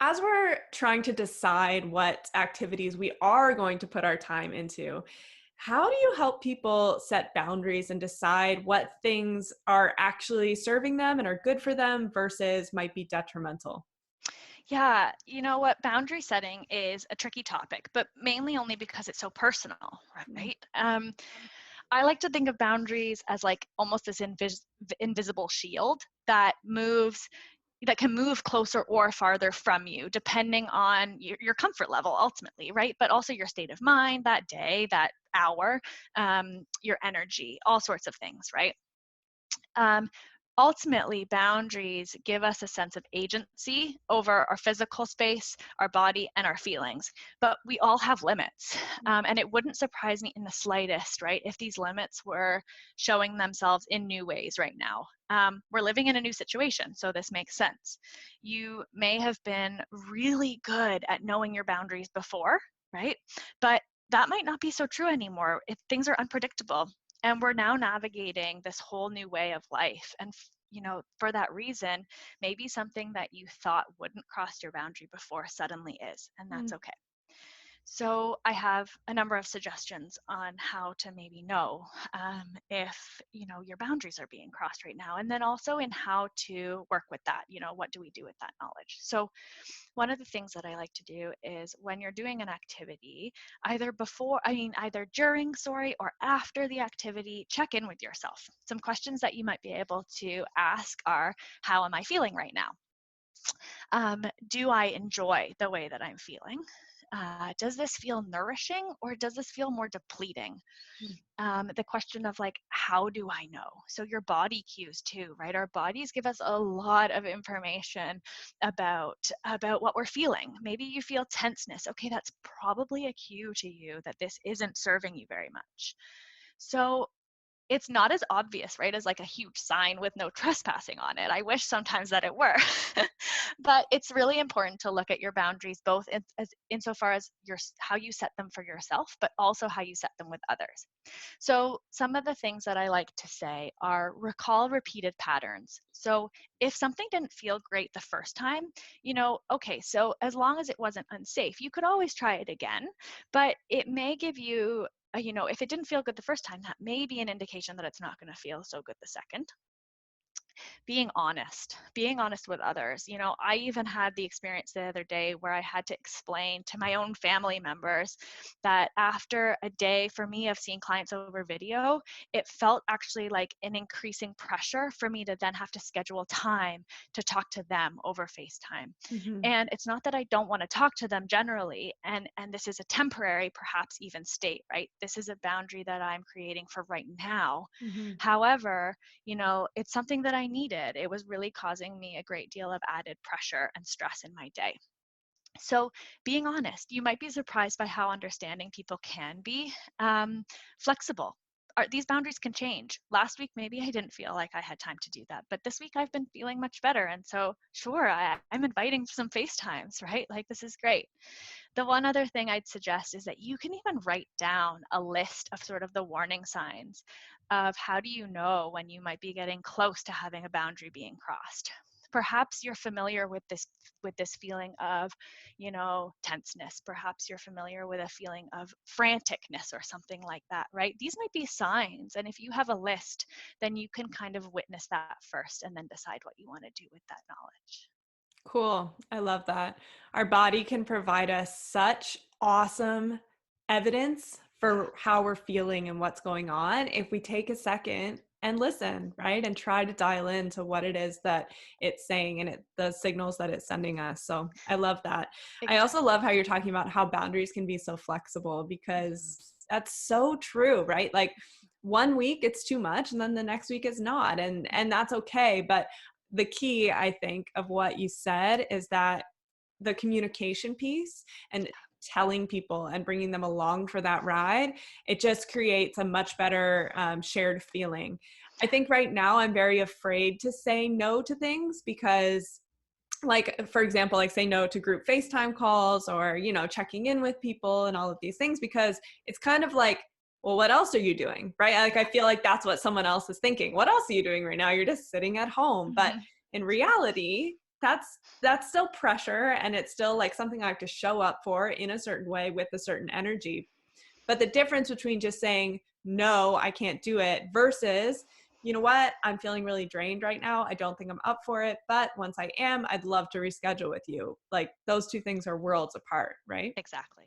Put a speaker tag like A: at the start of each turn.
A: As we're trying to decide what activities we are going to put our time into, how do you help people set boundaries and decide what things are actually serving them and are good for them versus might be detrimental?
B: Yeah, you know what? Boundary setting is a tricky topic, but mainly only because it's so personal,
A: Mm.
B: right? I like to think of boundaries as like almost this invisible shield that can move closer or farther from you, depending on your comfort level, ultimately, right? But also your state of mind that day, that hour, your energy, all sorts of things, right? Um, Ultimately, boundaries give us a sense of agency over our physical space, our body, and our feelings. But we all have limits. And it wouldn't surprise me in the slightest, right, if these limits were showing themselves in new ways right now. We're living in a new situation, so this makes sense. You may have been really good at knowing your boundaries before, right? But that might not be so true anymore if things are unpredictable, and we're now navigating this whole new way of life. And for that reason, maybe something that you thought wouldn't cross your boundary before suddenly is, and that's
A: Mm.
B: okay. So I have a number of suggestions on how to maybe know if your boundaries are being crossed right now, and then also in how to work with that. What do we do with that knowledge? So one of the things that I like to do is when you're doing an activity, either during, sorry, or after the activity, check in with yourself. Some questions that you might be able to ask are, how am I feeling right now? Do I enjoy the way that I'm feeling? Does this feel nourishing or does this feel more depleting?
A: Mm.
B: The question of like, how do I know? So your body cues too, right? Our bodies give us a lot of information about what we're feeling. Maybe you feel tenseness. Okay, that's probably a cue to you that this isn't serving you very much. So it's not as obvious, right, as like a huge sign with no trespassing on it. I wish sometimes that it were. But it's really important to look at your boundaries both insofar as how you set them for yourself, but also how you set them with others. So some of the things that I like to say are recall repeated patterns. So if something didn't feel great the first time, okay, so as long as it wasn't unsafe, you could always try it again, but it may give you if it didn't feel good the first time, that may be an indication that it's not going to feel so good the second. Being honest with others. I even had the experience the other day where I had to explain to my own family members that after a day for me of seeing clients over video, it felt actually like an increasing pressure for me to then have to schedule time to talk to them over FaceTime.
A: Mhm.
B: And it's not that I don't want to talk to them generally, and this is a temporary, perhaps even state, right? This is a boundary that I'm creating for right now.
A: Mhm.
B: However, it's something that I needed. It was really causing me a great deal of added pressure and stress in my day. So, being honest, you might be surprised by how understanding people can be. Flexible. These boundaries can change. Last week, maybe I didn't feel like I had time to do that, but this week I've been feeling much better. And so, sure, I'm inviting some FaceTimes, right? Like, this is great. The one other thing I'd suggest is that you can even write down a list of sort of the warning signs of how do you know when you might be getting close to having a boundary being crossed. Perhaps you're familiar with this feeling of, tenseness. Perhaps you're familiar with a feeling of franticness or something like that, right? These might be signs. And if you have a list, then you can kind of witness that first and then decide what you want to do with that knowledge.
A: Cool. I love that. Our body can provide us such awesome evidence
B: Yeah.
A: for how we're feeling and what's going on if we take a second and listen, right? And try to dial into what it is that it's saying and the signals that it's sending us. So I love that. I also
B: Exactly.
A: love how you're talking about how boundaries can be so flexible
B: Mhm.
A: because that's so true, right? Like one week it's too much and then the next week it's not. And that's okay. But the key, I think, of what you said is that the communication piece and telling people and bringing them along for that ride, it just creates a much better shared feeling. I think right now I'm very afraid to say no to things because like for example, like say no to group FaceTime calls or checking in with people and all of these things because it's kind of like, well, what else are you doing, right? Like I feel like that's what someone else is thinking. What else are you doing right now? You're just sitting at home. But
B: Mhm.
A: in reality, that's still pressure, and it's still like something I have to show up for in a certain way with a certain energy. But the difference between just saying, no, I can't do it, versus, you know what, I'm feeling really drained right now. I don't think I'm up for it. But once I am, I'd love to reschedule with you. Like those two things are worlds apart, right?
B: Exactly.